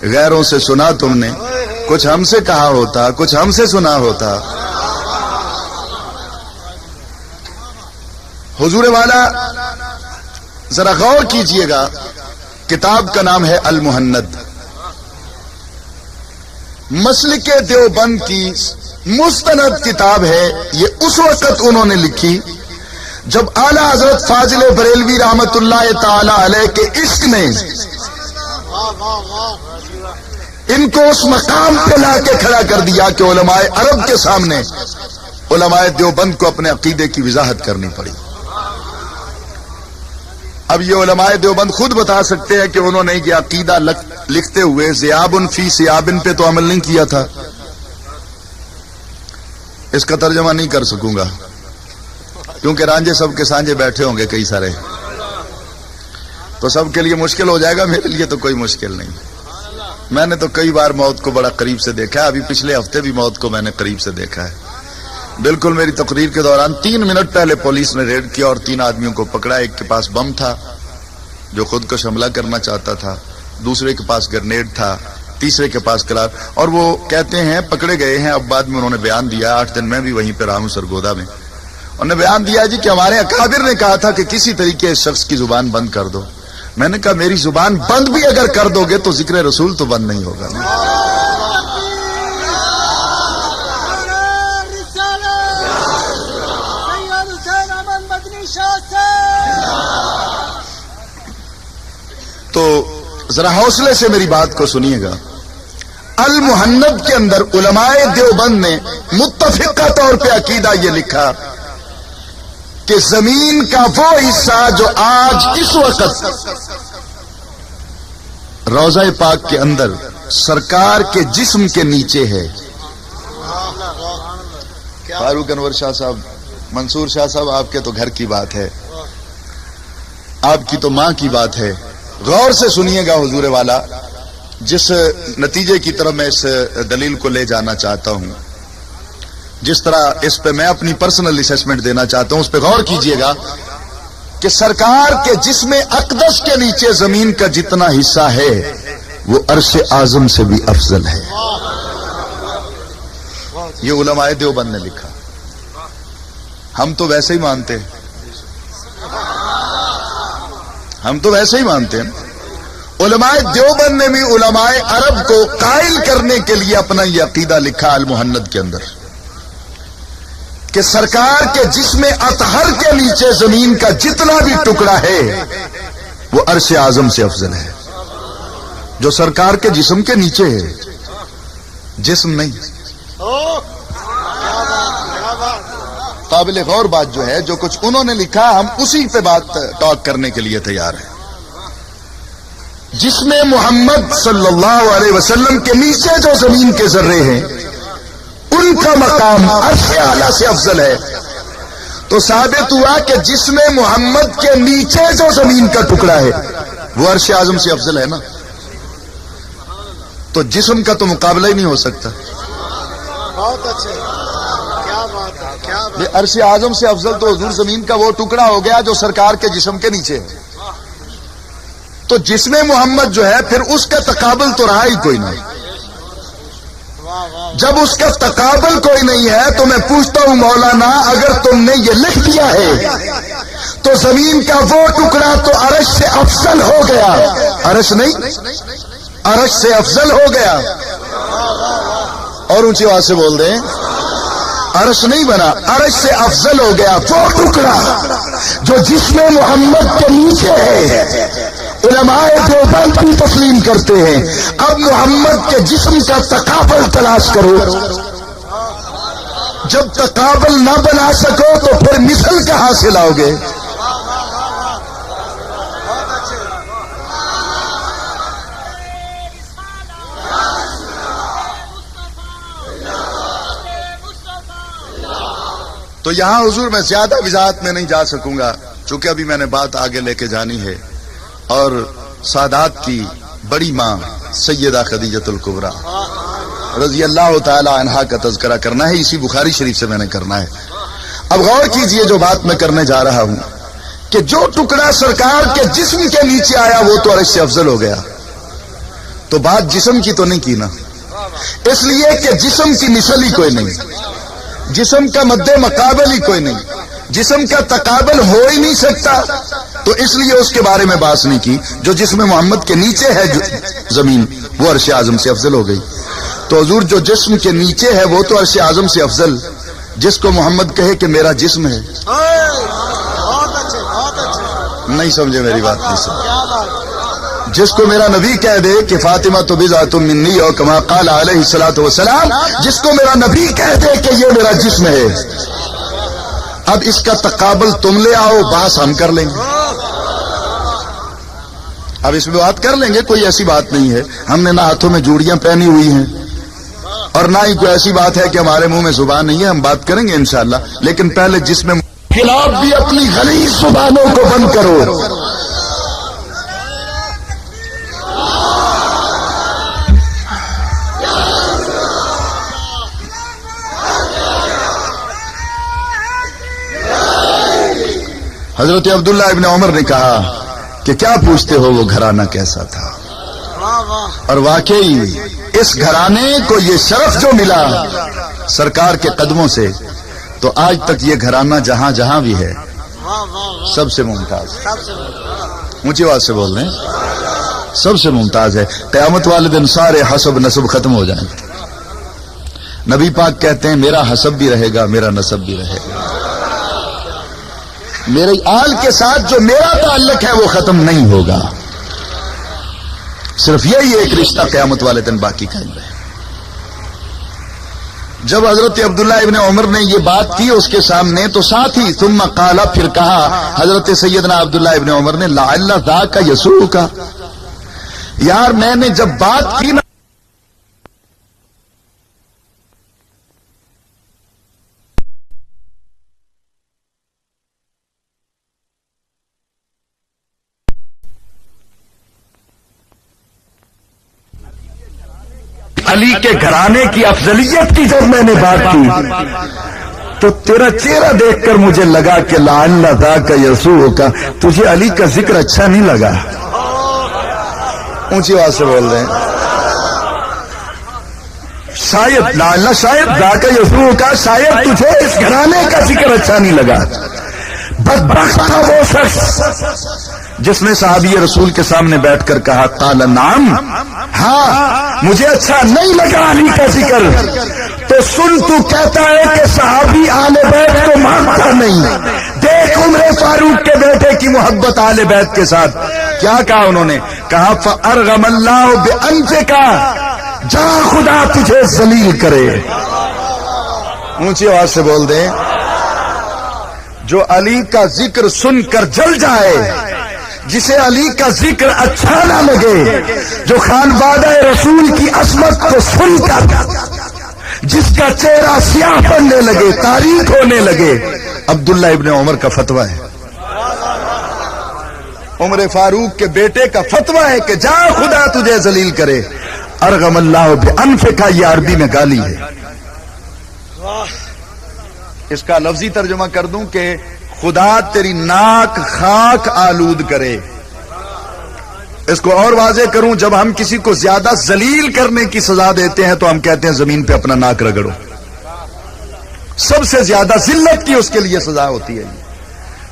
غیروں سے سنا تم نے، کچھ ہم سے کہا ہوتا، کچھ ہم سے سنا ہوتا۔ حضور والا ذرا غور کیجئے گا، کتاب کا نام ہے المہند، مسلک دیوبند کی مستند کتاب ہے۔ یہ اس وقت انہوں نے لکھی جب اعلیٰ حضرت فاضل بریلوی رحمت اللہ تعالی علیہ کے عشق نے ان کو اس مقام پہ لا کے کھڑا کر دیا کہ علماء عرب کے سامنے علماء دیوبند کو اپنے عقیدے کی وضاحت کرنی پڑی۔ اب یہ علماء دیوبند خود بتا سکتے ہیں کہ انہوں نے یہ عقیدہ لکھتے ہوئے ذیابن فی سیابن پہ تو عمل نہیں کیا تھا۔ اس کا ترجمہ نہیں کر سکوں گا کیونکہ رانجے سب کے سانجے بیٹھے ہوں گے کئی سارے، تو سب کے لیے مشکل ہو جائے گا، میرے لیے تو کوئی مشکل نہیں۔ میں نے تو کئی بار موت کو بڑا قریب سے دیکھا ہے، ابھی پچھلے ہفتے بھی موت کو میں نے قریب سے دیکھا ہے۔ بالکل میری تقریر کے دوران 3 منٹ پہلے پولیس نے ریڈ کیا اور 3 آدمیوں کو پکڑا۔ ایک کے پاس بم تھا جو خود کو حملہ کرنا چاہتا تھا، دوسرے کے پاس گرنیڈ تھا، تیسرے کے پاس کلار، اور وہ کہتے ہیں پکڑے گئے ہیں۔ اب بعد میں انہوں نے بیان دیا، 8 دن میں بھی وہیں پہ رہا ہوں سرگودا میں، انہوں نے بیان دیا جی کہ ہمارے اکابر نے کہا تھا کہ کسی طریقے اس شخص کی زبان بند کر دو۔ میں نے کہا میری زبان بند بھی اگر کر دو گے تو ذکر رسول تو بند نہیں ہوگا۔ تو ذرا حوصلے سے میری بات کو سنیے گا۔ المہند کے اندر علماء دیوبند نے متفقہ طور پہ عقیدہ یہ لکھا کہ زمین کا وہ حصہ جو آج اس وقت روضہ پاک کے اندر سرکار کے جسم کے نیچے ہے۔ فاروق انور شاہ صاحب، منصور شاہ صاحب، آپ کے تو گھر کی بات ہے، آپ کی تو ماں کی بات ہے۔ غور سے سنیے گا حضور والا، جس نتیجے کی طرف میں اس دلیل کو لے جانا چاہتا ہوں، جس طرح اس پہ میں اپنی پرسنل اسسمنٹ دینا چاہتا ہوں، اس پہ غور کیجئے گا کہ سرکار کے جسم اقدس کے نیچے زمین کا جتنا حصہ ہے وہ عرش اعظم سے بھی افضل ہے۔ یہ علماء دیوبند نے لکھا، ہم تو ویسے ہی مانتے ہیں، ہم تو ویسے ہی مانتے ہیں۔ علماء دیوبند نے بھی علماء عرب کو قائل کرنے کے لیے اپنا یہ عقیدہ لکھا المہند کے اندر کہ سرکار کے جسم اطہر کے نیچے زمین کا جتنا بھی ٹکڑا ہے وہ عرش اعظم سے افضل ہے۔ جو سرکار کے جسم کے نیچے ہے، جسم نہیں۔ قابل غور بات جو ہے، جو کچھ انہوں نے لکھا ہم اسی پہ بات ٹاک کرنے کے لیے تیار ہیں۔ جسم محمد صلی اللہ علیہ وسلم کے نیچے جو زمین کے ذرے ہیں ان کا مقام عرش اعلیٰ سے افضل ہے، تو ثابت ہوا کہ جسم محمد کے نیچے جو زمین کا ٹکڑا ہے وہ عرش اعظم سے افضل ہے نا، تو جسم کا تو مقابلہ ہی نہیں ہو سکتا۔ بہت اچھے، کیا بات ہے، کیا بات ہے۔ عرش اعظم سے افضل تو حضور زمین کا وہ ٹکڑا ہو گیا جو سرکار کے جسم کے نیچے ہے، تو جسم محمد جو ہے پھر اس کا تقابل تو رہا ہی کوئی نہیں۔ جب اس کا تقابل کوئی نہیں ہے تو میں پوچھتا ہوں مولانا، اگر تم نے یہ لکھ دیا ہے تو زمین کا وہ ٹکڑا تو عرش سے افضل ہو گیا، عرش نہیں، عرش سے افضل ہو گیا۔ اور اونچی آواز سے بول دیں، عرش نہیں بنا، عرش سے افضل ہو گیا وہ ٹکڑا جو جسم محمد کے نیچے ہے۔ علماء دیوبند بھی تسلیم کرتے ہیں۔ اب محمد کے جسم کا تقابل تلاش کرو، جب تقابل نہ بنا سکو تو پھر مثل کہاں سے لاؤ گے؟ تو یہاں حضور میں زیادہ وضاحت میں نہیں جا سکوں گا چونکہ ابھی میں نے بات آگے لے کے جانی ہے، اور سادات کی بڑی ماں سیدہ خدیجۃ الکبریٰ رضی اللہ تعالی عنہا کا تذکرہ کرنا ہے، اسی بخاری شریف سے میں نے کرنا ہے۔ اب غور کیجئے جو بات میں کرنے جا رہا ہوں کہ جو ٹکڑا سرکار کے جسم کے نیچے آیا وہ تو عرش سے افضل ہو گیا، تو تو بات جسم کی تو نہیں کی نا، اس لیے کہ جسم کی مثل ہی کوئی نہیں، جسم کا مد مقابل ہی کوئی نہیں، جسم کا تقابل ہو ہی نہیں سکتا، تو اس لیے اس کے بارے میں بات نہیں کی۔ جو جسم محمد کے نیچے ہے زمین، وہ عرش اعظم سے افضل ہو گئی۔ تو حضور جو جسم کے نیچے ہے وہ تو عرش اعظم سے افضل، جس کو محمد کہے کہ میرا جسم ہے، بہت اچھے بہت اچھے، نہیں سمجھے میری بات؟ نہیں سمجھے؟ کیا بات، جس کو میرا نبی کہہ دے کہ فاطمہ تو بضعۃ منی اور کما قال علیہ الصلوۃ والسلام، جس کو میرا نبی کہہ دے کہ یہ میرا جسم ہے، اب اس کا تقابل تم لے آؤ، بحث ہم کر لیں گے، اب اس میں بات کر لیں گے، کوئی ایسی بات نہیں ہے۔ ہم نے نہ ہاتھوں میں جوڑیاں پہنی ہوئی ہیں اور نہ ہی کوئی ایسی بات ہے کہ ہمارے منہ میں زبان نہیں ہے، ہم بات کریں گے انشاءاللہ، لیکن پہلے جس میں خلاف بھی اپنی غلیظ زبانوں کو بند کرو۔ حضرت عبداللہ ابن عمر نے کہا کہ کیا پوچھتے ہو وہ گھرانہ کیسا تھا، واہ واہ، اور واقعی اس گھرانے کو یہ شرف جو ملا سرکار کے قدموں سے، تو آج تک یہ گھرانہ جہاں جہاں بھی ہے واہ واہ، سب سے ممتاز ہے۔ سب سے بڑا، اونچی آواز سے بول رہے ہیں، سب سے ممتاز ہے۔ قیامت والے دن سارے حسب نسب ختم ہو جائیں، نبی پاک کہتے ہیں میرا حسب بھی رہے گا، میرا نسب بھی رہے گا، میرے آل کے ساتھ جو میرا تعلق ہے وہ ختم نہیں ہوگا، صرف یہی ایک رشتہ قیامت والے دن باقی قائم رہے۔ جب حضرت عبداللہ ابن عمر نے یہ بات کی اس کے سامنے، تو ساتھ ہی ثم قال، پھر کہا حضرت سیدنا عبداللہ ابن عمر نے، لعل ذاک یسوءک، یار میں نے جب بات کی نا علی کے گھرانے کی افضلیت کی، جب میں نے بات کی تو تیرا چہرہ دیکھ کر مجھے لگا کہ لعل ذاک یسوءک، تجھے علی کا ذکر اچھا نہیں لگا۔ اونچی آواز سے بول رہے ہیں، شاید لعل، شاید ذاک یسوءک، شاید تجھے اس گھرانے کا ذکر اچھا نہیں لگا۔ بدبخت تھا وہ شخص جس نے صحابی رسول کے سامنے بیٹھ کر کہا، قال نعم، ہاں مجھے اچھا نہیں لگا علی کا ذکر، تو سن تو کہتا ہے کہ صحابی آل بیت کو مانتا نہیں، دیکھ عمر فاروق کے بیٹے کی محبت آل بیت کے ساتھ، کیا کہا انہوں نے؟ کہا فارغم اللہ بانفک، جا خدا تجھے ذلیل کرے۔ اونچی آواز سے بول دیں، جو علی کا ذکر سن کر جل جائے، جسے علی کا ذکر اچھا نہ لگے، جو خانوادہ رسول کی عظمت کو سن کر جس کا چہرہ سیاہ پڑنے لگے، تاریک ہونے لگے، عبداللہ ابن عمر کا فتویٰ ہے، عمر فاروق کے بیٹے کا فتویٰ ہے کہ جا خدا تجھے ذلیل کرے۔ ارغم اللہ بانفک، یہ عربی میں گالی ہے۔ اس کا لفظی ترجمہ کر دوں کہ خدا تیری ناک خاک آلود کرے۔ اس کو اور واضح کروں، جب ہم کسی کو زیادہ ذلیل کرنے کی سزا دیتے ہیں تو ہم کہتے ہیں زمین پہ اپنا ناک رگڑو، سب سے زیادہ ذلت کی اس کے لیے سزا ہوتی ہے۔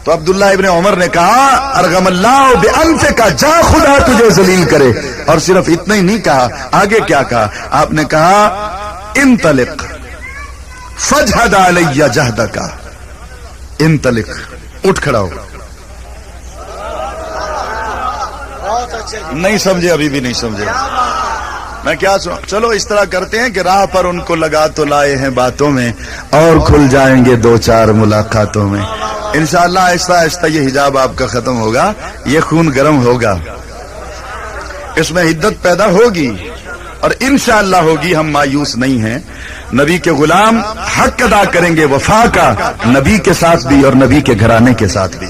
تو عبداللہ ابن عمر نے کہا ارغم اللہ بانفک، جا خدا تجھے ذلیل کرے، اور صرف اتنا ہی نہیں کہا، آگے کیا کہا؟ آپ نے کہا انطلق فجہد علی جہدک، انطلق، اٹھ کھڑا ہو۔ بہت اچھے، نہیں سمجھے؟ ابھی بھی نہیں سمجھے؟ میں کیا چلو اس طرح کرتے ہیں کہ راہ پر ان کو لگا تو لائے ہیں باتوں میں، اور کھل جائیں گے دو چار ملاقاتوں میں۔ انشاءاللہ آہستہ آہستہ یہ حجاب آپ کا ختم ہوگا، یہ خون گرم ہوگا، اس میں حدت پیدا ہوگی، اور انشاءاللہ ہوگی۔ ہم مایوس نہیں ہیں، نبی کے غلام حق ادا کریں گے وفا کا، نبی کے ساتھ بھی اور نبی کے گھرانے کے ساتھ بھی۔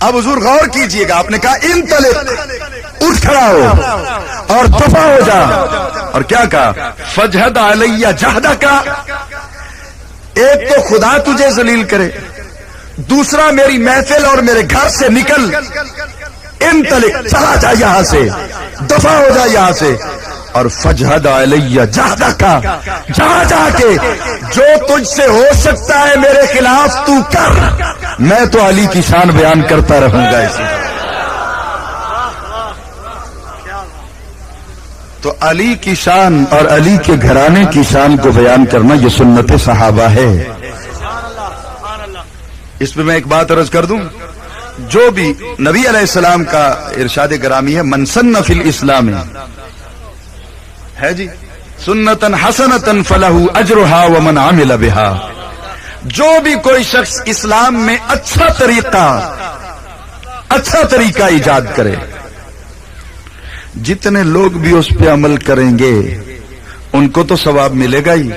اب حضور غور کیجئے گا، آپ نے کہا انطلق، اٹھ کھڑا ہو اور دفع ہو جا، اور کیا کہا؟ فجہد علی جہدک، ایک تو خدا تجھے ذلیل کرے، دوسرا میری محفل اور میرے گھر سے نکل، انطلق، چلا جا یہاں سے، دفع ہو جا یہاں سے، اور فجہد علیہ جہدک، جہاں جا کے جو تجھ سے ہو سکتا ہے میرے خلاف تو کر، میں تو علی کی شان بیان کرتا رہوں گا اسی طرح۔ تو علی کی شان اور علی کے گھرانے کی شان کو بیان کرنا یہ سنت صحابہ ہے۔ اس پہ میں ایک بات عرض کر دوں، جو بھی نبی علیہ السلام کا ارشاد گرامی ہے، من سن فی الاسلام ہے جی سنتن حسنتن فلہ اجرہا ومن عمل بہا، جو بھی کوئی شخص اسلام میں اچھا طریقہ ایجاد کرے، جتنے لوگ بھی اس پہ عمل کریں گے ان کو تو ثواب ملے گا ہی،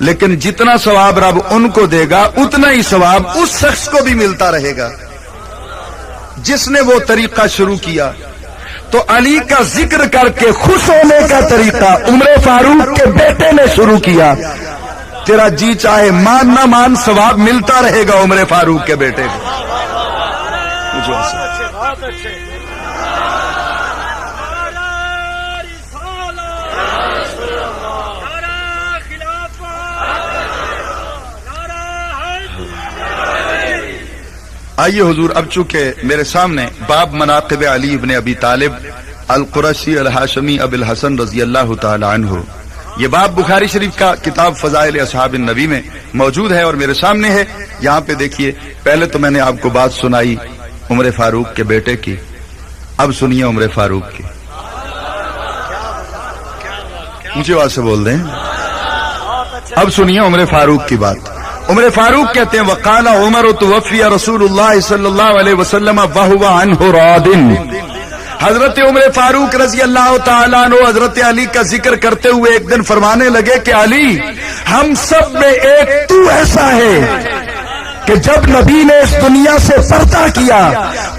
لیکن جتنا ثواب رب ان کو دے گا اتنا ہی ثواب اس شخص کو بھی ملتا رہے گا جس نے وہ طریقہ شروع کیا۔ تو علی کا ذکر کر کے خوش ہونے کا طریقہ عمر فاروق کے بیٹے نے شروع کیا، تیرا جی چاہے مان نہ مان ثواب ملتا رہے گا عمر فاروق کے بیٹے کو۔ بہت اچھے۔ آئیے حضور، اب چونکہ میرے سامنے باب مناقب علی ابن ابی طالب القرشی الہاشمی ابی الحسن رضی اللہ تعالی عنہ، یہ باب بخاری شریف کا کتاب فضائل اصحاب النبی میں موجود ہے اور میرے سامنے ہے۔ یہاں پہ دیکھیے، پہلے تو میں نے آپ کو بات سنائی عمر فاروق کے بیٹے کی، اب سنیے عمر فاروق کی، مجھے آواز سے بول دیں، اب سنیے عمر فاروق کی بات۔ عمر فاروق کہتے ہیں وقال عمر توفی رسول اللہ صلی اللہ علیہ وسلم وهو عنہ راض۔ حضرت عمر فاروق رضی اللہ تعالیٰ عنہ حضرت علی کا ذکر کرتے ہوئے ایک دن فرمانے لگے کہ علی، ہم سب میں ایک تو ایسا ہے کہ جب نبی نے اس دنیا سے پردہ کیا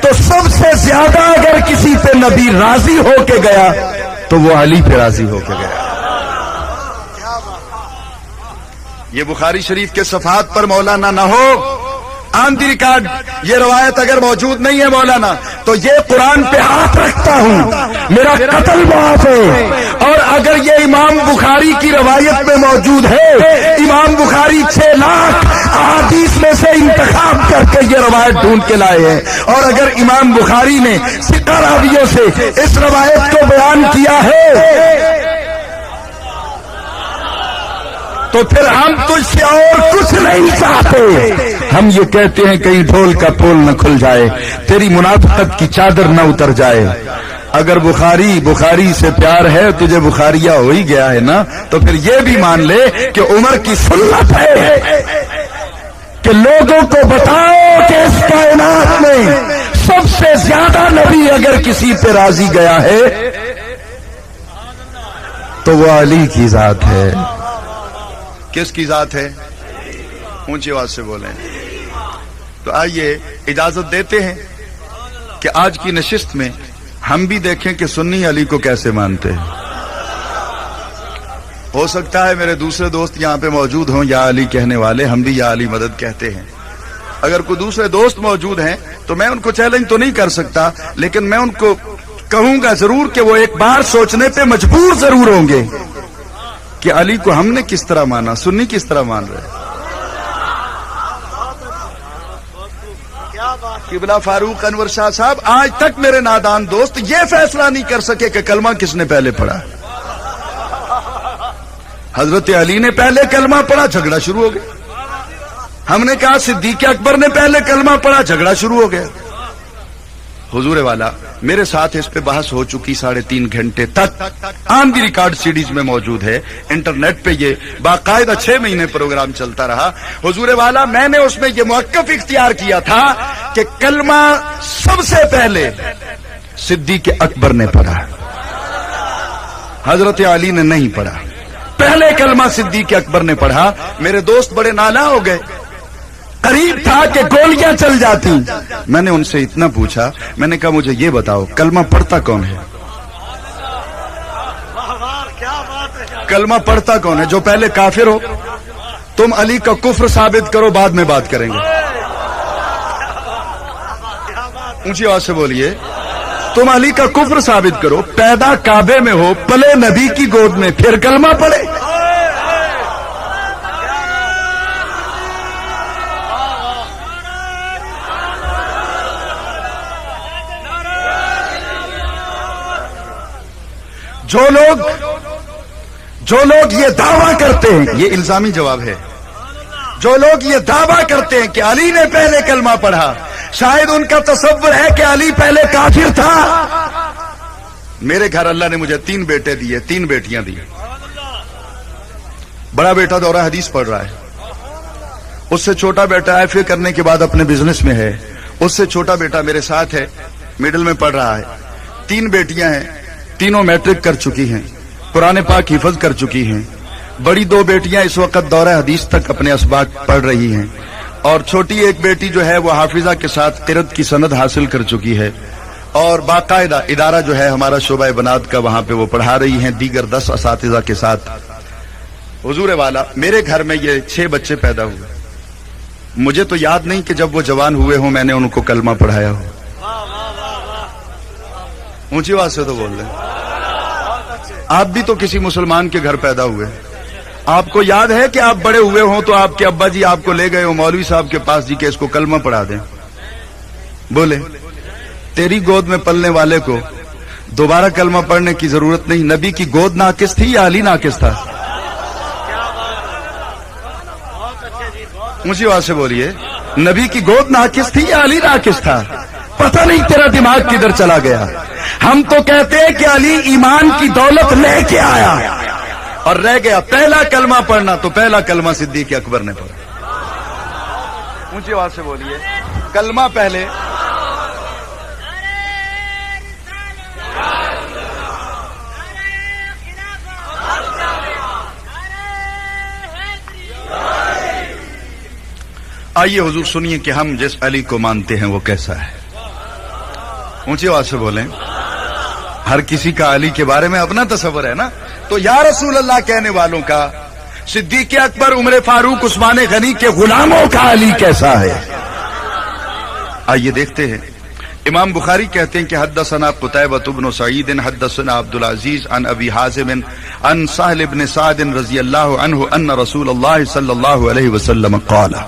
تو سب سے زیادہ اگر کسی پہ نبی راضی ہو کے گیا تو وہ علی پہ راضی ہو کے گیا۔ یہ بخاری شریف کے صفحات پر مولانا نہ ہو، آن دی ریکارڈ یہ روایت اگر موجود نہیں ہے مولانا، تو یہ قرآن پہ ہاتھ رکھتا ہوں، میرا قتل معاف ہے۔ اور اگر یہ امام بخاری کی روایت میں موجود ہے، امام بخاری 6 لاکھ احادیث میں سے انتخاب کر کے یہ روایت ڈھونڈ کے لائے ہیں، اور اگر امام بخاری نے ثقہ راویوں سے اس روایت کو بیان کیا ہے تو پھر ہم تجھ سے اور کچھ نہیں چاہتے، ہم یہ کہتے ہیں کہیں ڈھول کا پول نہ کھل جائے، تیری منافقت کی چادر نہ اتر جائے۔ اگر بخاری سے پیار ہے، تجھے بخاریہ ہو ہی گیا ہے نا، تو پھر یہ بھی مان لے کہ عمر کی سنت ہے کہ لوگوں کو بتاؤ کہ اس کائنات میں سب سے زیادہ نبی اگر کسی پہ راضی گیا ہے تو وہ علی کی ذات ہے۔ کس کی ذات ہے؟ اونچی آواز سے بولیں۔ تو آئیے اجازت دیتے ہیں کہ آج کی نشست میں ہم بھی دیکھیں کہ سنی علی کو کیسے مانتے ہیں۔ ہو سکتا ہے میرے دوسرے دوست یہاں پہ موجود ہوں یا علی کہنے والے، ہم بھی یا علی مدد کہتے ہیں۔ اگر کوئی دوسرے دوست موجود ہیں تو میں ان کو چیلنج تو نہیں کر سکتا، لیکن میں ان کو کہوں گا ضرور کہ وہ ایک بار سوچنے پہ مجبور ضرور ہوں گے کہ علی کو ہم نے کس طرح مانا، سنی کس طرح مان رہے۔ قبلہ فاروق انور شاہ صاحب آج تک میرے نادان دوست یہ فیصلہ نہیں کر سکے کہ کلمہ کس نے پہلے پڑھا۔ حضرت علی نے پہلے کلمہ پڑھا، جھگڑا شروع ہو گیا۔ ہم نے کہا صدیق اکبر نے پہلے کلمہ پڑھا، جھگڑا شروع ہو گیا۔ حضور والا میرے ساتھ اس پہ بحث ہو چکی 3.5 گھنٹے تک، آن دی ریکارڈ سیڈیز میں موجود ہے، انٹرنیٹ پہ یہ باقاعدہ 6 مہینے پروگرام چلتا رہا۔ حضور والا میں نے اس میں یہ موقف اختیار کیا تھا کہ کلمہ سب سے پہلے صدیق اکبر نے پڑھا، حضرت علی نے نہیں پڑھا۔ پہلے کلمہ صدیق اکبر نے پڑھا۔ میرے دوست بڑے نالاں ہو گئے، قریب تھا کہ گولیاں چل جاتی۔ میں نے ان سے اتنا پوچھا، میں نے کہا مجھے یہ بتاؤ کلمہ پڑھتا کون ہے؟ کلمہ پڑھتا کون ہے؟ جو پہلے کافر ہو؟ تم علی کا کفر ثابت کرو، بعد میں بات کریں گے۔ اونچی آواز سے بولیے۔ तुम अली का कुफ्र साबित करो, पैदा काबे में हो, पले नबी की गोद में, फिर कलमा पढ़े। जो लोग ये दावा करते हैं, ये इल्जामी जवाब है, जो लोग ये दावा करते हैं कि अली ने पहले कलमा पढ़ा, शायद उनका तसव्वुर है कि अली पहले काफिर था। मेरे घर अल्लाह ने मुझे 3 बेटे दिए, 3 बेटियां दी। बड़ा बेटा दौरा हदीस पढ़ रहा है, उससे छोटा बेटा एफए करने के बाद अपने बिजनेस में है, उससे छोटा बेटा मेरे साथ है, मिडिल में पढ़ रहा है। 3 बेटियां हैं, तीनों मैट्रिक कर चुकी हैं, कुरान पाक हिफज कर चुकी हैं। बड़ी 2 बेटियां इस वक्त दौरा हदीस तक अपने असबाक पढ़ रही हैं, और छोटी एक बेटी जो है वो हाफिजा के साथ किरत की सनद हासिल कर चुकी है, और बाकायदा इदारा जो है हमारा शोबा बनात का, वहां पे वो पढ़ा रही हैं दीगर 10 असातिज़ा के साथ। हुजूर वाला, मेरे घर में ये 6 बच्चे पैदा हुए। मुझे तो याद नहीं कि जब वो जवान हुए हों मैंने उनको कलमा पढ़ाया हो। ऊंची आवाज से तो बोल रहे हैं। आप भी तो किसी मुसलमान के घर पैदा हुए, आपको याद है कि आप बड़े हुए हों तो आपके अब्बा जी आपको ले गए हो मौलवी साहब के पास जी के इसको कलमा पढ़ा दें। बोले तेरी गोद में पलने वाले को दोबारा कलमा पढ़ने की जरूरत नहीं। नबी की गोद नाकिस थी या अली नाकिस था? ऊंची आवाज से बोलिए, नबी की गोद नाकिस थी या अली नाकिस था? पता नहीं तेरा दिमाग किधर चला गया। हम तो कहते हैं कि अली ईमान की दौलत लेके आया और रह गया पहला कलमा पढ़ना, तो पहला कलमा सिद्दीक अकबर ने पढ़ा। ऊंची आवाज से बोलिए, कलमा पहले आइए हुजूर सुनिए कि हम जिस अली को मानते हैं वो कैसा है। ऊंची आवाज से बोलें। हर किसी का अली के बारे में अपना तस्वर है ना। तो या रसूल अल्लाह कहने वालों का, सिद्दीक अकबर, उमर फारूक, उस्मान गनी के गुलामों का अली कैसा है? आइए देखते हैं। इमाम बुखारी कहते हैं कि हद्दसना कुतैबा इब्न सईद हद्दसना अब्दुल अजीज अन अबी हाजिम अन साहिल इब्न साद रज़ियल्लाहु अन्हु अन्न रसूलुल्लाह सल्लल्लाहु अलैहि वसल्लम क़ाला।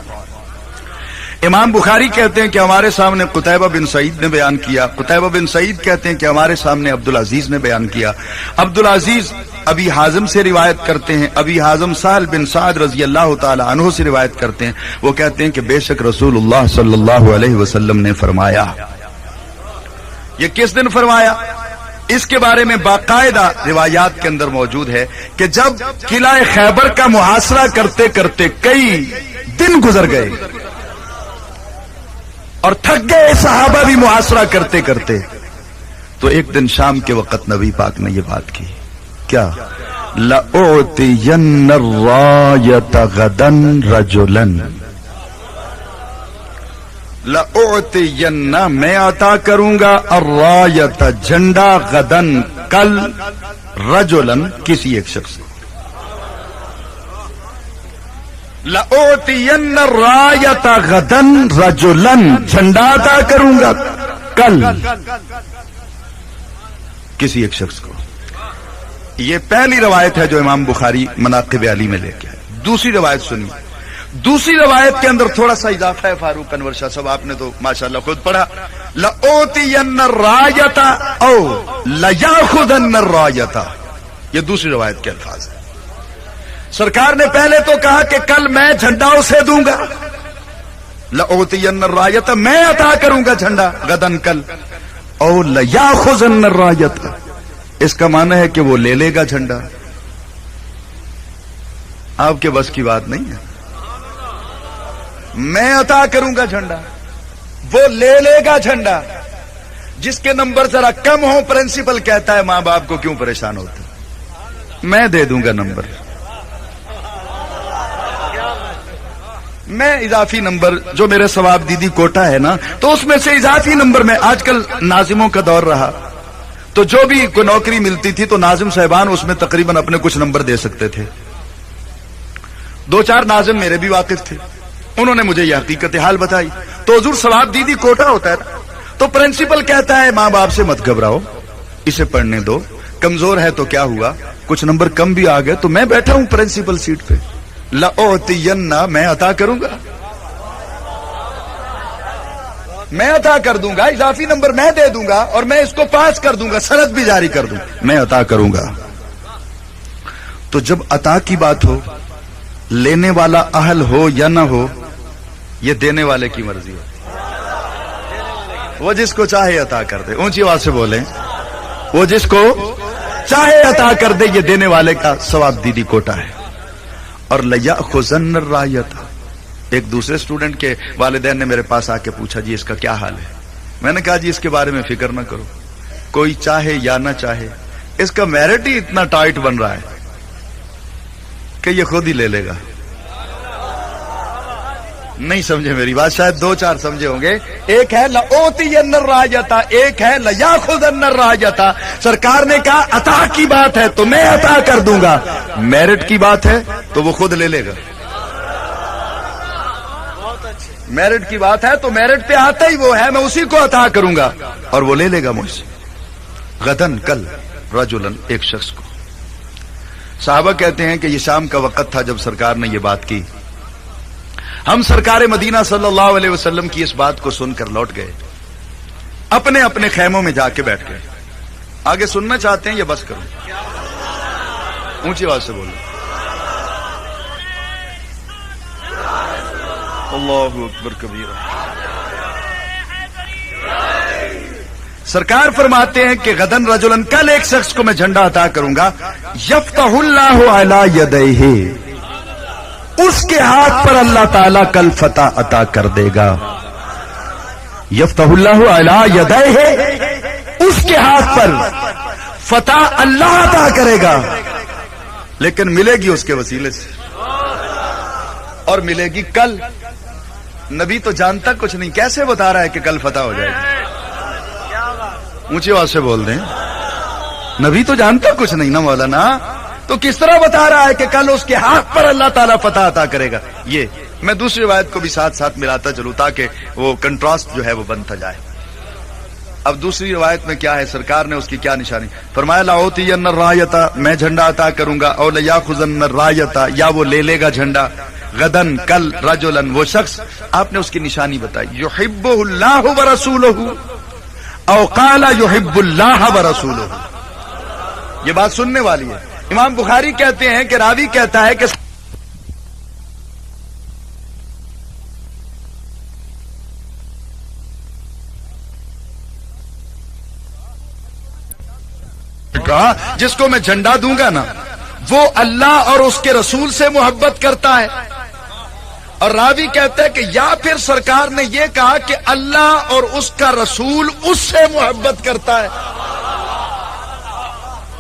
इमाम बुखारी कहते हैं कि हमारे सामने कुतैबा बिन सईद ने बयान किया। कुतैबा बिन सईद कहते हैं कि हमारे सामने अब्दुल अजीज ने बयान किया। अब्दुल अजीज अबी हाजिम से रिवायत करते हैं, अबी हाजिम साहिल बिन साद रज़ियल्लाहु ताला अन्हु से रिवायत करते हैं। वो कहते हैं कि बेशक रसूलुल्लाह सल्लल्लाहु अलैहि वसल्लम ने फरमाया। ये किस दिन फरमाया? इसके बारे में बाकायदा रिवायात के अंदर मौजूद है कि जब किला खैबर का मुहासरा करते करते कई दिन गुजर गए और थक गए सहाबा भी मुहासरा करते करते, तो एक दिन शाम के वक्त नबी पाक ने ये बात की। क्या? लउतियन्न रायत गदन रजुलन, लउतियन्न मैं अता करूंगा, अर्रायत झंडा, गदन कल, रजुलन किसी एक शख्स को। लउतियन्न रायत गदन रजुलन, झंडा अता करूंगा कल किसी एक शख्स को। ये पहली रवायत है जो इमाम बुखारी मनाक़िब अली में लेके आए। दूसरी रवायत सुनिए। दूसरी रवायत के अंदर थोड़ा सा इजाफा है। फारूक अनवर शाह साहब, आपने तो माशाअल्लाह खुद पढ़ा। लउतियन्न रायता औ लयाखुदन्न रायता, ये दूसरी रवायत के अल्फाज है। सरकार ने पहले तो कहा कि कल मैं झंडा उसे दूंगा, लउतियन्न रायता, मैं अता करूंगा झंडा, गदन कल, और लयाखुदन्न रायता, इसका माना है कि वो ले लेगा झंडा। आपके बस की बात नहीं है। मैं अता करूंगा झंडा, वो ले लेगा झंडा। जिसके नंबर जरा कम हो, प्रिंसिपल कहता है मां बाप को क्यों परेशान होते, मैं दे दूंगा नंबर, मैं इजाफी नंबर, जो मेरे सवाब दीदी कोटा है ना, तो उसमें से इजाफी नंबर में, आजकल नाजिमों का दौर रहा, तो जो भी कोई नौकरी मिलती थी तो नाजिम साहबान उसमें तकरीबन अपने कुछ नंबर दे सकते थे। 2-4 नाजिम मेरे भी वाकिफ थे, उन्होंने मुझे यह हकीकत हाल बताई। तो हुजूर सवाब दीदी कोटा होता है, تو प्रिंसिपल कहता है माँ बाप से मत घबराओ, इसे पढ़ने दो, कमजोर है तो क्या हुआ, कुछ नंबर कम भी आ गए तो मैं बैठा हूं प्रिंसिपल सीट पे, लओतियन्ना, मैं अता करूंगा, मैं अता कर दूंगा, इजाफी नंबर मैं दे दूंगा और मैं इसको पास कर दूंगा, सरद भी जारी कर दूंगा, मैं अता करूंगा। तो जब अता की बात हो, लेने वाला अहल हो या ना हो, ये देने वाले की मर्जी है, वो जिसको चाहे अता कर दे, ऊंची आवाज से बोले, वो जिसको चाहे अता कर दे, ये देने वाले का सवाब दीदी कोटा है। और लया खुजन रायता, एक दूसरे स्टूडेंट के वालिदैन ने मेरे पास आके पूछा जी इसका क्या हाल है, मैंने कहा जी इसके बारे में फिक्र ना करो, कोई चाहे या ना चाहे, इसका मेरिट ही इतना टाइट बन रहा है कि ये खुद ही ले लेगा। नहीं समझे मेरी बात, शायद दो चार समझे होंगे। एक है लओतियन्न रायता, एक है लयाखुदन्न रायता। सरकार ने कहा अता की बात है तो मैं अता कर दूंगा, मेरिट की बात है तो वो खुद ले लेगा। मेरिट की बात है तो मेरिट पे आता ही वो है, मैं उसी को अता करूंगा और वो ले लेगा मुझसे। गदन, कल, रजुलन, एक शख्स को। साहबा कहते हैं कि ये शाम का वक्त था जब सरकार ने ये बात की। हम सरकार मदीना सल्लल्लाहु अलैहि वसल्लम की इस बात को सुनकर लौट गए, अपने अपने खेमों में जाके बैठ गए। आगे सुनना चाहते हैं या बस करूं? ऊंची आवाज से बोलो, अल्लाहु अकबर कबीरा। सरकार फरमाते हैं कि गदन रजुलन, कल एक शख्स को मैं झंडा अता करूंगा, यफ्तहुल्लाहु अला यदैहि, उसके हाथ पर अल्लाह ताला कल फतह अता कर देगा। यफ्तहुल्लाहु अला यदैहि, उसके हाथ पर फतह अल्लाह अता करेगा, लेकिन मिलेगी उसके वसीले से और मिलेगी कल। नबी तो जानता कुछ नहीं, कैसे बता रहा है कि कल फतह हो जाएगी? ऊंची आवाज से बोल दें, नबी तो जानता कुछ नहीं ना मौलाना, तो किस तरह बता रहा है कि कल उसके हाथ पर अल्लाह ताला फतह अता करेगा? ये मैं दूसरी रिवायत को भी साथ साथ मिलाता चलूं ताकि वो कंट्रास्ट जो है वो बनता जाए। अब दूसरी रिवायत में क्या है, सरकार ने उसकी क्या निशानी फरमाया, लओतियन्न रायता, मैं झंडा अता करूंगा, और लयाखुजन्न रायता, या वो ले लेगा झंडा, गदन, कल, रजुलन, वो शख्स। आपने उसकी निशानी बताई, युहिब्बुहुल्लाहु व रसूलुहु, औ क़ाला युहिब्बुल्लाह व रसूलुहु। ये बात सुनने वाली है। इमाम बुखारी कहते हैं कि रावी कहता है कि कहा जिसको मैं झंडा दूंगा ना, वो अल्लाह और उसके रसूल से मोहब्बत करता है। और रावी कहता है कि या फिर सरकार ने यह कहा कि अल्लाह और उसका रसूल उससे मोहब्बत करता है,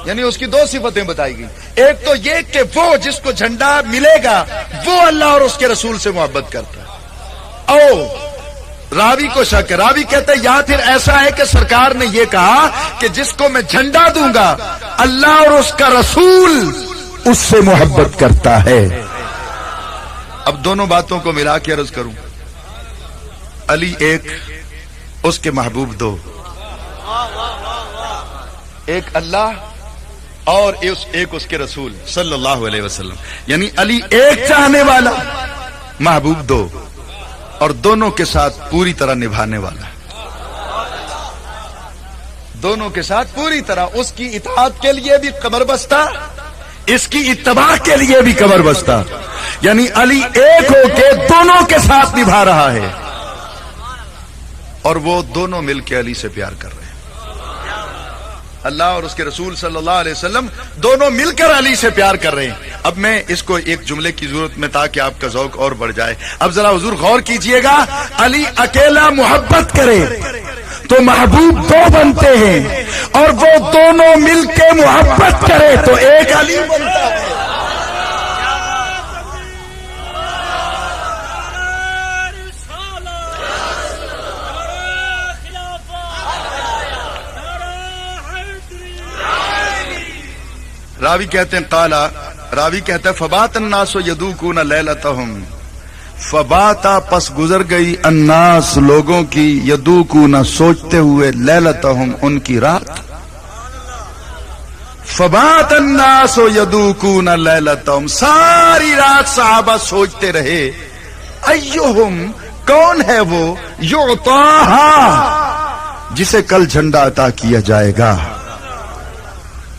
यानी उसकी दो सिफतें बताई गई। एक तो ये कि वो जिसको झंडा मिलेगा वो अल्लाह और उसके रसूल से मोहब्बत करता है। ओ रावी को शक है, रावी कहते हैं या फिर ऐसा है कि सरकार ने यह कहा कि जिसको मैं झंडा दूंगा अल्लाह और उसका रसूल उससे मोहब्बत करता है। अब दोनों बातों को मिला के अर्ज करूं, अली एक, उसके महबूब दो, एक अल्लाह और एक उसके रसूल सल्लल्लाहु अलैहि वसल्लम, यानी अली एक चाहने वाला, महबूब दो, और दोनों के साथ पूरी तरह निभाने वाला, दोनों के साथ पूरी तरह, उसकी इताअत के लिए भी कमर बस्ता, इसकी इत्तबा के लिए भी कमर बस्ता, यानी अली एक होके दोनों के साथ निभा रहा है और वो दोनों मिलकर अली से प्यार कर रहे हैं। अल्लाह और उसके रसूल सल्लल्लाहु अलैहि वसल्लम दोनों मिलकर अली से प्यार कर रहे हैं। अब मैं इसको एक जुमले की जरूरत में ताकि आपका ज़ौक़ और बढ़ जाए। अब जरा हुजूर गौर कीजिएगा, अली अकेला मोहब्बत करे तो महबूब दो बनते हैं, और वो दोनों मिलकर मोहब्बत करे तो एक अली बनता है। रावी कहते हैं काला, रावी कहता है फबातन नासो यदूकुना लैलतहुम, फबाता पस गुजर गई अन्नास लोगों की यदूकू न सोचते हुए लैलतहुम उनकी रात। फबात अन्नास यदूकू न लैलतहुम, सारी रात सहाबा सोचते रहे अय्युहुम, कौन है वो युताहा, जिसे कल झंडा अता किया जाएगा।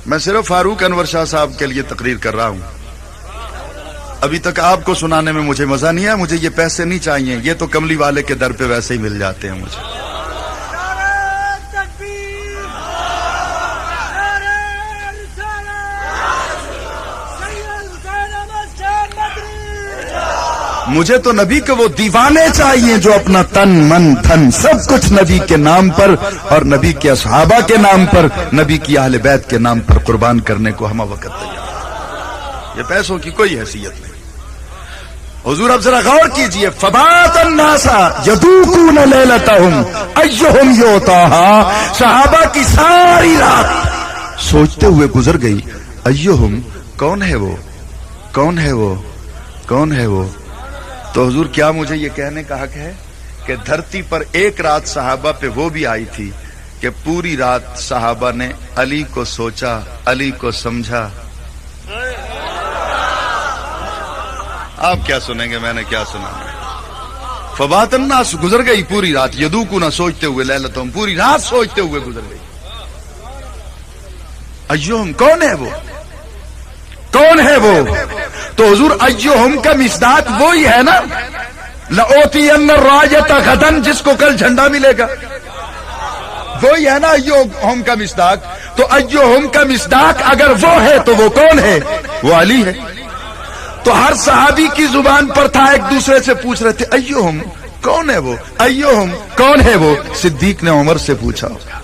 मैं सिर्फ फारूक अनवर शाह साहब के लिए तकरीर कर रहा हूं। अभी तक आपको सुनाने में मुझे मजा नहीं आया, मुझे ये पैसे नहीं चाहिए, ये तो कमली वाले के दर पे वैसे ही मिल जाते हैं मुझे। मुझे तो नबी के वो दीवाने चाहिए जो अपना तन मन धन सब कुछ नबी के नाम पर और नबी के असहाबा के नाम पर, नबी की अहले बैत के नाम पर कुर्बान करने को हम वक्त तैयार। ये पैसों की कोई हैसियत नहीं। हुजूर अब जरा गौर कीजिए, फबात अन्नासा यदूकून लैलतहुम अय्युहुम युताहा, सहाबा की सारी रात सोचते हुए गुजर गई अय्युहुम, कौन है वो, कौन है वो, कौन है वो। तो हुजूर क्या मुझे ये कहने का हक है कि धरती पर एक रात सहाबा पे वो भी आई थी कि पूरी रात सहाबा ने अली को सोचा, अली को समझा। आप क्या सुनेंगे, मैंने क्या सुना। फबात अन्नास गुजर गई पूरी रात, यदूकू ना सोचते हुए लैलतहुम, पूरी रात सोचते हुए गुजर गई। अय्युहुम, कौन है वो, कौन है वो। तो हुजूर अय्युहुम का मिसदाक वो ही है ना, लओतियन्न रायत गदन, जिसको कल झंडा मिलेगा, वो ही है ना अय्युहुम का मिसदाक। तो अय्युहुम का मिसदाक अगर वो है तो वो कौन है, वो अली है। तो हर सहाबी की जुबान पर था, एक दूसरे से पूछ रहे थे अय्युहुम, कौन है वो, अय्युहुम, कौन है वो। सिद्दीक ने उमर से पूछा होगा,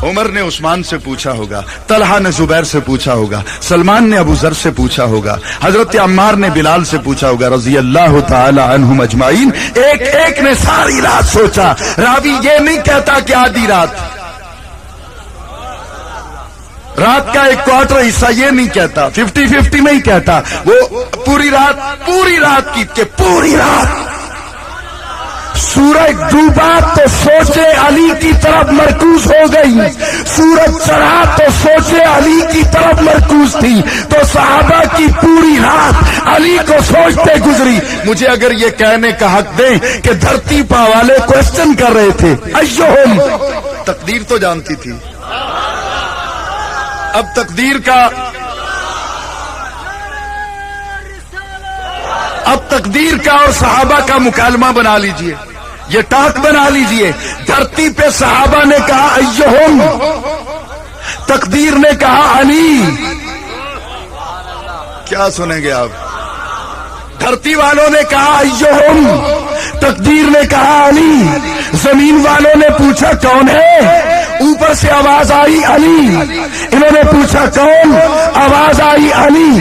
उमर ने उस्मान से पूछा होगा, तलहा ने जुबैर से पूछा होगा, सलमान ने अबू जर से पूछा होगा, हजरत अम्मार ने बिलाल से पूछा होगा रजी अल्लाह ताला अन्हुम अजमाइन। एक एक ने सारी रात सोचा। रावी ये नहीं कहता कि आधी रात, रात का एक क्वार्टर हिस्सा ये नहीं कहता, 50-50 नहीं कहता, वो पूरी रात की के पूरी रात सूरज डूबा तो सोचे अली की तरफ मरकूज हो गई, सूरज चढ़ा तो सोचे अली की तरफ मरकूज थी। तो सहाबा की पूरी रात अली को सोचते गुजरी। मुझे अगर ये कहने का हक दें कि धरती पा वाले क्वेश्चन कर रहे थे अय्युहुम, तकदीर तो जानती थी। अब तकदीर का और सहाबा का मुकालमा बना लीजिए, ये टाक बना लीजिए। धरती पे सहाबा ने कहा अय्युहुम, तकदीर ने कहा अली। क्या सुनेंगे आप। धरती वालों ने कहा अय्युहुम, तकदीर ने कहा अली। जमीन वालों ने पूछा कौन है, ऊपर से आवाज आई अली। इन्होंने पूछा कौन, आवाज आई अली।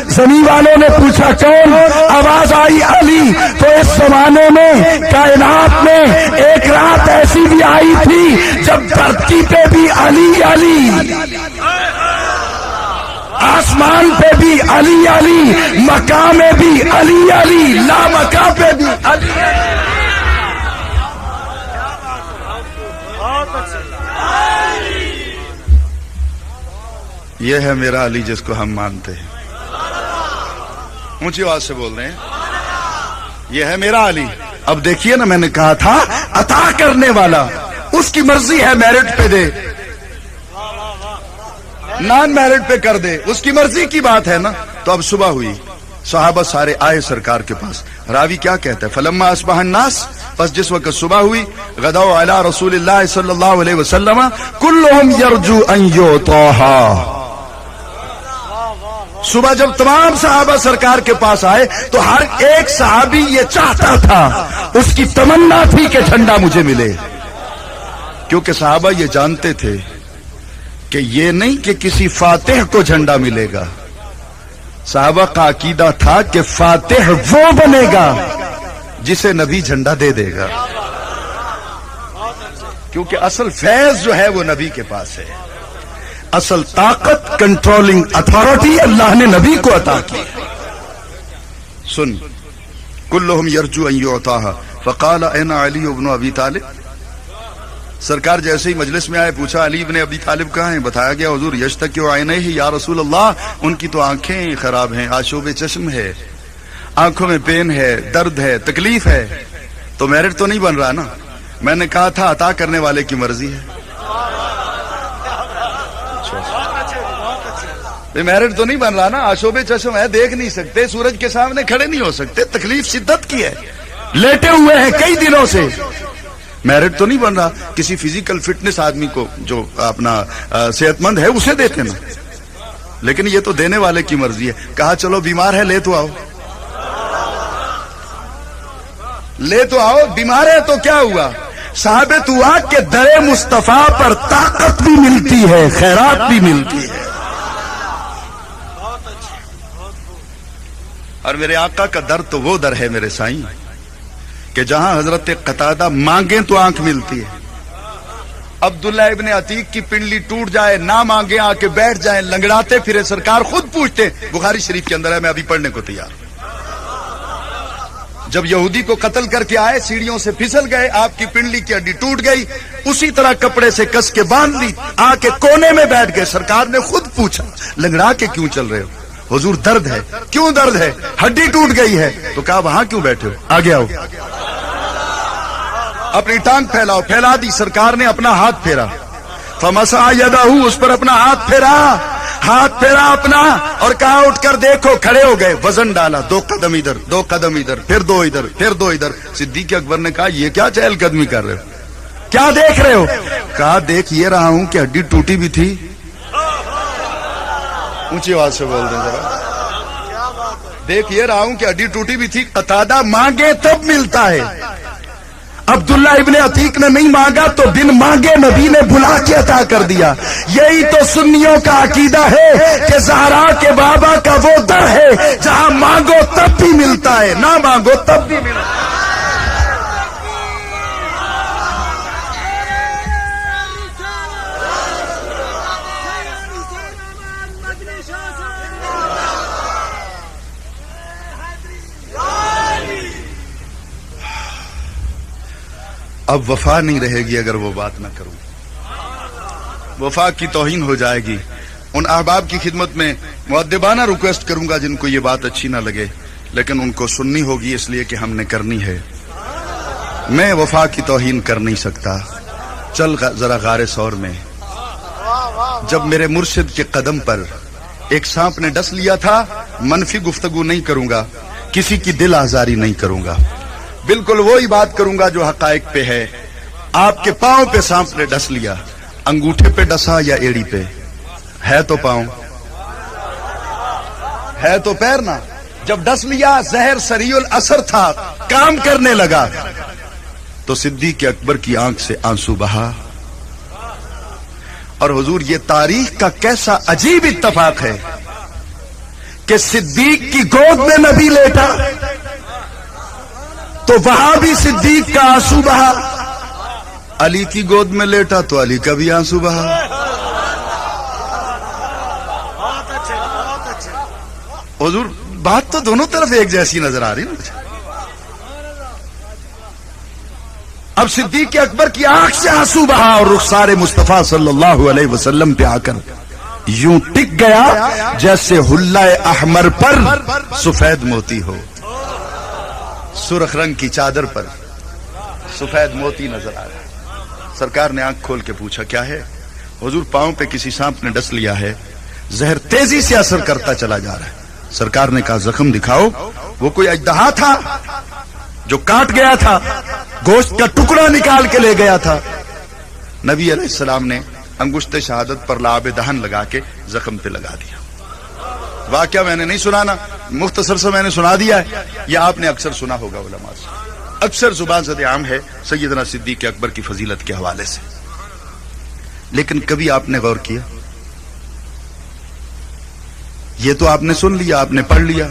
जमीन वालों ने पूछा कौन, आवाज आई अली। तो इस जमाने में कायनात में एक रात ऐसी भी आई थी जब धरती पे भी अली अली, आसमान पे भी अली अली, मका में भी अली अली, ला मका पे भी अली। ये है मेरा अली जिसको हम मानते हैं। ऊंची आवाज से बोल रहे हैं, ये है मेरा अली। अब देखिए ना, मैंने कहा था अता करने वाला, उसकी मर्जी है मेरिट पे दे, नॉन मेरिट पे कर दे, उसकी मर्जी की बात है ना। तो अब सुबह हुई, सहाबा सारे आए सरकार के पास। रावी क्या कहता है, फलम्मा अस्बहन नास, बस जिस वक्त सुबह हुई, गदाउ अला रसूलिल्लाह सल्लल्लाहु अलैहि वसल्लम कुल्लुहुम यरजू अन युताहा। सुबह जब तमाम सहाबा सरकार के पास आए तो हर एक सहाबी ये चाहता था, उसकी तमन्ना थी कि झंडा मुझे मिले। क्योंकि सहाबा ये जानते थे कि ये नहीं कि किसी फातिह को झंडा मिलेगा। सहाबा का अकीदा था कि फातिह वो बनेगा जिसे नबी झंडा दे देगा, क्योंकि असल फैज जो है वो नबी के पास है। असल ताकत, कंट्रोलिंग अथॉरिटी अल्लाह ने नबी को अता की। सुन, कुल्लुहुम यरजू अन युअताहा फकाल ऐना अली इब्न अबी तालिब। सरकार जैसे ही मजलिस में आए पूछा अली इब्न अबी तालिब कहाँ हैं? बताया गया हुजूर यश्तकी ऐनैहि या रसूल अल्लाह, उनकी तो आंखें खराब हैं, आशोब चश्म है, आंखों में पेन है, दर्द है, तकलीफ है। तो मेरिट तो नहीं बन रहा ना। मैंने कहा था अता करने वाले की मर्जी है, मेरिट तो नहीं बन रहा ना। आशोबे चश्म है, देख नहीं सकते, सूरज के सामने खड़े नहीं हो सकते, तकलीफ शिद्दत की है, लेटे हुए हैं कई दिनों से, मेरिट तो नहीं बन रहा। किसी फिजिकल फिटनेस आदमी को जो अपना सेहतमंद है उसे देते ना, लेकिन ये तो देने वाले की मर्जी है। कहा चलो बीमार है ले तो आओ, ले तो आओ, बीमार है तो क्या हुआ? साबित हुआ कि दरे मुस्तफा पर ताकत भी मिलती है, खैरात भी मिलती है। और मेरे आका का दर तो वो दर है मेरे साईं कि जहां हजरत कतादा मांगे तो आंख मिलती है, अब्दुल्ला इब्ने अतीक की पिंडली टूट जाए, ना मांगे आके बैठ जाए, लंगड़ाते फिरे, सरकार खुद पूछते, बुखारी शरीफ के अंदर है, मैं अभी पढ़ने को तैयार। जब यहूदी को कत्ल करके आए, सीढ़ियों से फिसल गए, आपकी पिंडली की हड्डी टूट गई, उसी तरह कपड़े से कस के बांध ली, आके कोने में बैठ गए। सरकार ने खुद पूछा लंगड़ा के क्यों चल रहे हो? हुजूर दर्द है। क्यों दर्द है? हड्डी टूट गई है। तो कहा वहां क्यों बैठे हो, आगे आओ, अपनी टांग फैलाओ। फैला दी, सरकार ने अपना हाथ फेरा, फमसा यदाहू, उस पर अपना हाथ फेरा, हाथ फेरा अपना, और कहा उठकर देखो, खड़े हो गए, वजन डाला, 2 कदम इधर, 2 कदम इधर, फिर 2 इधर, फिर 2 इधर। सिद्दीक अकबर ने कहा ये क्या चहलकदमी कर रहे हो, क्या देख रहे हो? कहा देख ये रहा हूं कि हड्डी टूटी भी थी। ऊंची आवाज से बोल दें जरा, देख ये रहा हूं कि हड्डी टूटी भी थी। कतादा मांगे तब मिलता है, अब्दुल्ला इब्ने अतीक ने नहीं मांगा तो बिन मांगे नबी ने बुला के अता कर दिया। यही तो सुन्नियों का अकीदा है कि ज़हरा के बाबा का वो दर है जहां मांगो तब भी मिलता है, ना मांगो तब भी मिलता है। अब वफा नहीं रहेगी अगर वो बात ना करूं, वफा की तौहीन हो जाएगी। उन अहबाब की खिदमत में मुअद्दिबाना रिक्वेस्ट करूंगा जिनको ये बात अच्छी ना लगे, लेकिन उनको सुननी होगी इसलिए कि हमने करनी है। मैं वफा की तौहीन कर नहीं सकता। चल जरा गारे सौर में, जब मेरे मुर्शिद के कदम पर एक सांप ने डस लिया था, मनफी गुफ्तगू नहीं करूंगा, किसी की दिल आजारी नहीं करूंगा, बिल्कुल वही बात करूंगा जो हकायक पे है। आपके पांव पे सांप ने डस लिया, अंगूठे पे डसा या एड़ी पे? है तो पांव, है तो पैर ना। जब डस लिया, जहर सरीउल असर था, काम करने लगा, तो सिद्दीक अकबर की आंख से आंसू बहा। और हुजूर ये तारीख का कैसा अजीब इत्तफाक है कि सिद्दीक की गोद में नबी लेटा तो वहां भी सिद्दीक का आंसू बहा, अली की गोद में लेटा तो अली का भी आंसू बहा। हुजूर बात तो दोनों तरफ एक जैसी नजर आ रही ना। अब सिद्दीक अकबर की आंख से आंसू बहा और रुखसारे मुस्तफा सल्लल्लाहु अलैहि वसल्लम पे आकर यूं टिक गया जैसे हुल्लाए अहमर पर सफेद मोती हो। सुर्ख रंग की चादर पर सफेद मोती नजर आ रहा है। सरकार ने आंख खोल के पूछा क्या है? हुजूर पांव पे किसी सांप ने डस लिया है, जहर तेजी से असर करता चला जा रहा है। सरकार ने कहा जख्म दिखाओ। वो कोई अजदहा था जो काट गया था, गोश्त का टुकड़ा निकाल के ले गया था। नबी अलैहिस्सलाम ने अंगुश्त शहादत पर लाब दहन लगा के जख्म पे लगा दिया। वाकया मैंने नहीं सुनाना, मुख्तसर से मैंने सुना दिया है, यह आपने अक्सर सुना होगा उलमा से, अक्सर जुबान ज़द आम है सैयदना सिद्दीक अकबर की फजीलत के हवाले से। लेकिन कभी आपने गौर किया? ये तो आपने सुन लिया, आपने पढ़ लिया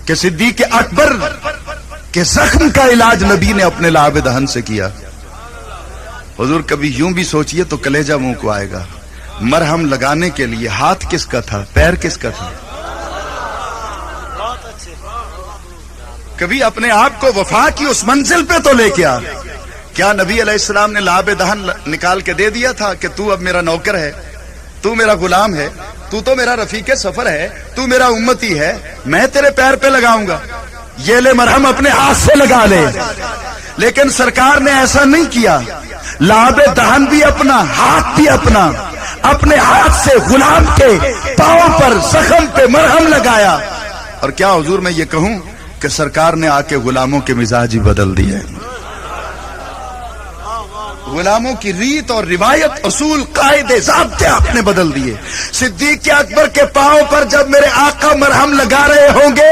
कि सिद्दीक अकबर के जख्म का इलाज नबी ने अपने लाब दहन से किया। हुजूर कभी यूं भी सोचिए तो कलेजा मुंह को आएगा। मरहम लगाने के लिए हाथ किसका था, पैर किसका था? کبھی اپنے آپ کو وفا کی اس منزل پہ تو لے کے آ. کیا نبی علیہ السلام نے لعاب دہن نکال کے دے دیا تھا کہ تو اب میرا نوکر ہے, تو میرا غلام ہے, تو میرا رفیق سفر ہے, تو میرا امتی ہے, میں تیرے پیر پہ لگاؤں گا, یہ لے مرہم اپنے ہاتھ سے لگا لے. لیکن سرکار نے ایسا نہیں کیا. لعاب دہن بھی اپنا, ہاتھ بھی اپنا, اپنے ہاتھ سے غلام کے پاؤں پر زخم پہ مرہم لگایا. اور کیا حضور میں یہ کہوں کہ سرکار نے آ کے غلاموں کے مزاج ہی بدل دیے, غلاموں کی ریت اور روایت, اصول, قاعدے, ضابطے آپ نے بدل دیے. صدیق اکبر کے پاؤں پر جب میرے آقا مرہم لگا رہے ہوں گے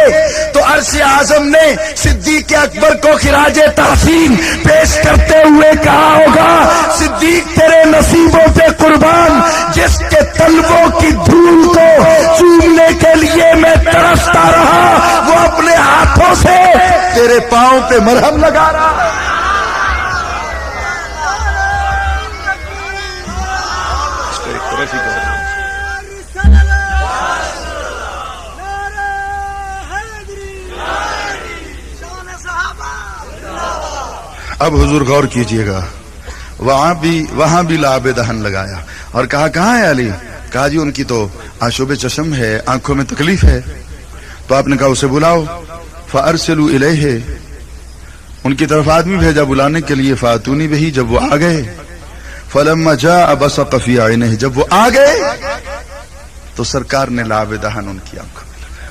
تو عرش اعظم نے صدیق اکبر کو خراج تحسین پیش کرتے ہوئے کہا ہوگا, صدیق تیرے نصیبوں پہ قربان, جس کے طلبوں کی دھول کو چومنے کے لیے میں ترستا رہا, وہ اپنے ہاتھوں سے تیرے پاؤں پہ مرہم لگا رہا. اب حضور غور کیجئے گا, وہاں بھی لعاب دہن لگایا اور کہا کہاں ہے علی؟ کہا جی ان کی تو آشوب چشم ہے, آنکھوں میں تکلیف ہے. تو آپ نے کہا اسے بلاؤ. فارسلوا الیہ, ان کی طرف آدمی بھیجا بلانے کے لیے. فاتونی بہی, جب وہ آ گئے. فلما جاء بصق فی عینہ, جب وہ آ گئے تو سرکار نے لعاب دہن ان کی آنکھوں میں لگایا.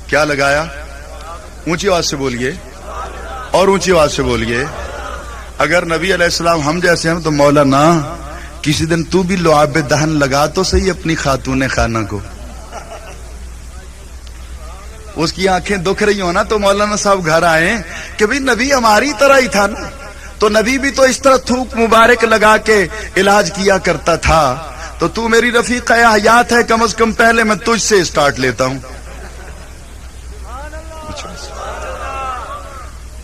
کیا لگایا؟ اونچی آواز سے بولیے, اور اونچی آواز سے بولیے. اگر نبی علیہ السلام ہم جیسے ہیں تو مولانا کسی دن تو بھی لعاب دہن لگا تو صحیح اپنی خاتون خانہ کو. اس کی آنکھیں دکھ رہی ہو نا تو مولانا صاحب گھر آئے کہ بھئی نبی ہماری طرح ہی تھا نا, تو نبی بھی تو اس طرح تھوک مبارک لگا کے علاج کیا کرتا تھا, تو میری رفیق حیات ہے, کم از کم پہلے میں تجھ سے اسٹارٹ لیتا ہوں.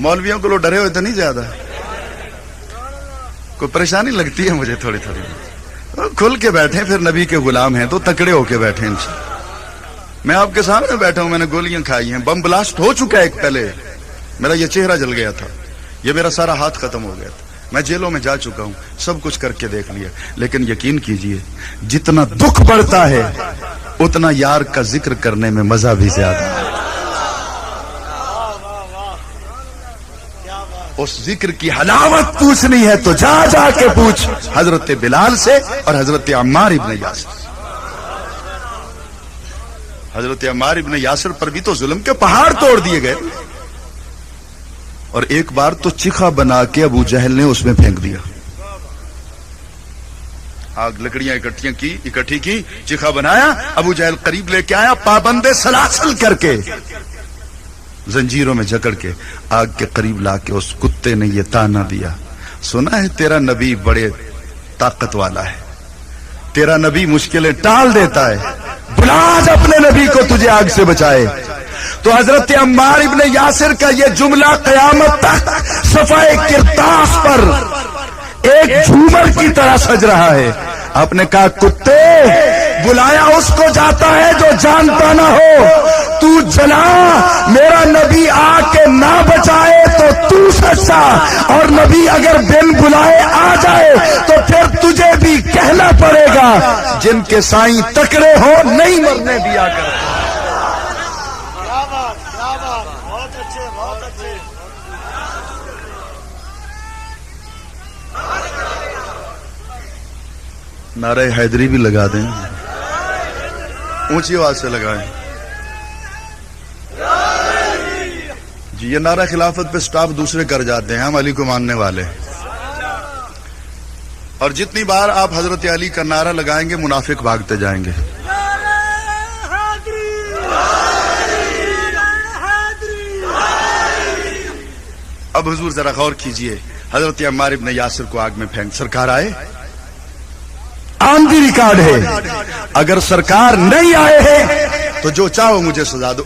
مولویوں کو لوگ ڈرے ہوئے تو نہیں زیادہ, کوئی پریشانی لگتی ہے مجھے تھوڑی تھوڑی. کھل کے بیٹھے, پھر نبی کے غلام ہیں تو تکڑے ہو کے بیٹھے. میں آپ کے سامنے بیٹھا ہوں, میں نے گولیاں کھائی ہیں, بم بلاسٹ ہو چکا ہے ایک پہلے, میرا یہ چہرہ جل گیا تھا, یہ میرا سارا ہاتھ ختم ہو گیا تھا, میں جیلوں میں جا چکا ہوں, سب کچھ کر کے دیکھ لیا. لیکن یقین کیجئے جتنا دکھ بڑھتا ہے اتنا یار کا ذکر کرنے میں مزہ بھی زیادہ ہے. اس ذکر کی حلاوت پوچھنی ہے تو جا جا کے پوچھ حضرت بلال سے اور حضرت عمار ابن یاسر. حضرت عمار ابن یاسر پر بھی تو ظلم کے پہاڑ توڑ دیے گئے, اور ایک بار تو چیخا بنا کے ابو جہل نے اس میں پھینک دیا. آگ لکڑیاں اکٹھی کی, چیخا بنایا, ابو جہل قریب لے کے آیا, پابند سلاسل کر کے, زنجیروں میں جکڑ کے آگ کے قریب لا کے اس کتے نے یہ تانا دیا, سنا ہے تیرا نبی بڑے طاقت والا ہے, تیرا نبی مشکلیں ٹال دیتا ہے, بلا آج اپنے نبی کو تجھے آگ سے بچائے. تو حضرت عمار ابن یاسر کا یہ جملہ قیامت تک صفحہ کرتاس پر ایک جھومر کی طرح سج رہا ہے. آپ نے کہا کتے, بلایا اس کو جاتا ہے جو جانتا نہ ہو, تو جلا, میرا نبی آ کے نہ بچائے تو سچا, اور نبی اگر بن بلائے آ جائے تو پھر تجھے بھی کہنا پڑے گا جن کے سائیں تکڑے ہو نہیں مرنے دیا کرتے. بہت اچھے, بہت اچھے. نعرہ حیدری بھی لگا دیں, اونچی آواز سے لگائیں. جی یہ نعرہ خلافت پہ سٹاف دوسرے کر جاتے ہیں, ہم علی کو ماننے والے. اور جتنی بار آپ حضرت علی کا نعرہ لگائیں گے منافق بھاگتے جائیں گے. اب حضور ذرا غور کیجئے, حضرت عمار ابن یاسر کو آگ میں پھینک, سرکار آئے, آن دی ریکارڈ ہے, اگر سرکار نہیں آئے ہیں تو جو چاہو مجھے سزا دو.